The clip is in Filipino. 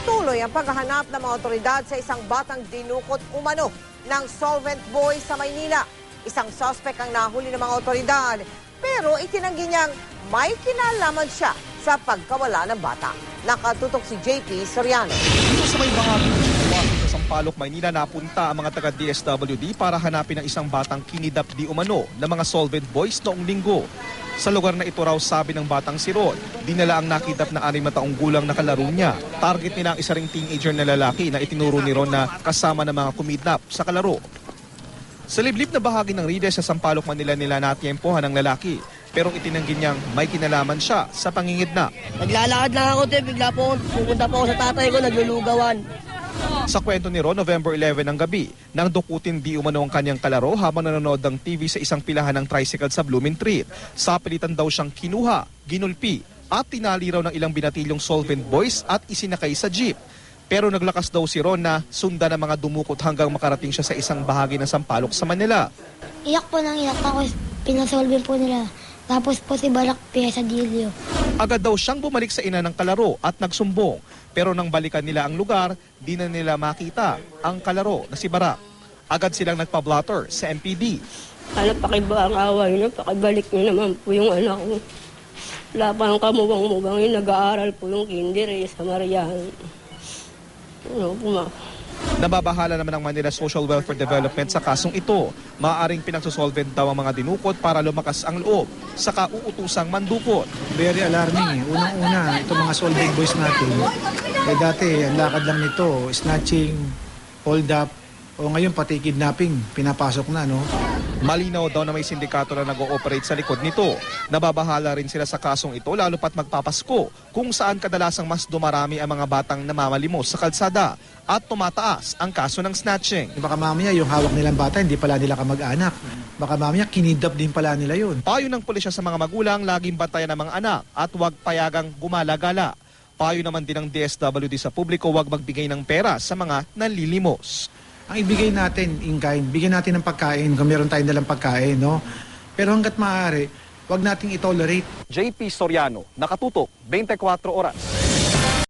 Patuloy ang paghahanap ng mga otoridad sa isang batang dinukot umano ng solvent boy sa Maynila. Isang suspect ang nahuli ng mga otoridad, pero itinanggi niyang may kinalaman siya sa pagkawala ng bata. Nakatutok si JP Soriano. Dito sa may bahagi sa Sampaloc, Maynila, napunta ang mga taga-DSWD para hanapin ang isang batang kinidap di umano ng mga solvent boys noong linggo. Sa lugar na ito raw, sabi ng batang si Ron, dinala ang nakidap na 6 na taong gulang na kalaro niya. Target nila ang isa ring teenager na lalaki na itinuro ni Ron na kasama ng mga kumidnap sa kalaro. Sa liblib na bahagi ng Rides sa Sampaloc, Manila nila natyempohan ang lalaki. Pero itinanggi niyang may kinalaman siya sa pangingidnap. Naglalakad lang ako, bigla po pupunta po ako sa tatay ko, naglulugawan. Sa kwento ni Ron, November 11 ng gabi, nang dukutin di umano ang kanyang kalaro habang nanonood ng TV sa isang pilahan ng tricycle sa Blooming Treat. Sa pilitan daw siyang kinuha, ginulpi at tinali raw ng ilang binatilyong solvent boys at isinakay sa jeep. Pero naglakas daw si Ron na sundan ng mga dumukot hanggang makarating siya sa isang bahagi ng Sampaloc sa Manila. Iyak po ng iyak ako, pinasolve po nila. Tapos po si Barak sa Dilio. Agad daw siyang bumalik sa ina ng kalaro at nagsumbong. Pero nang balikan nila ang lugar, di na nila makita ang kalaro na si Barak. Agad silang nagpa-blotter sa MPD. Ano, pakiba ang away niyo, pakibalik niyo naman po yung anak ko. Wala pa ang kamuwang-muwang yun, nag-aaral po yung kinder sa Marian. Ano po Nababahala naman ang Manila Social Welfare Development sa kasong ito. Maaaring pinagsusolvent daw ang mga dinukot para lumakas ang loob. Saka uutusang mandukot. Very alarming. Unang-una, itong mga solvent boys natin. Dati, ang lakad lang nito, snatching, hold up, o ngayon pati kidnapping, pinapasok na, no? Malinaw daw na may sindikato na nag-ooperate sa likod nito. Nababahala rin sila sa kasong ito lalo pat magpapasko kung saan kadalasang mas dumarami ang mga batang namamalimos sa kalsada at tumataas ang kaso ng snatching. Baka mamaya yung hawak nilang bata, hindi pala nila kamag-anak. Baka mamaya kinidnap din pala nila yun. Payo ng pulisya sa mga magulang, laging bantayan ng mga anak at huwag payagang gumala-gala. Payo naman din ng DSWD sa publiko, huwag magbigay ng pera sa mga nanlilimos. Ang ibigay natin in kind, bigyan natin ng pagkain kung meron tayong dalang pagkain, no? Pero hanggat maaari, wag nating itolerate. JP Soriano, Nakatutok, 24 Oras.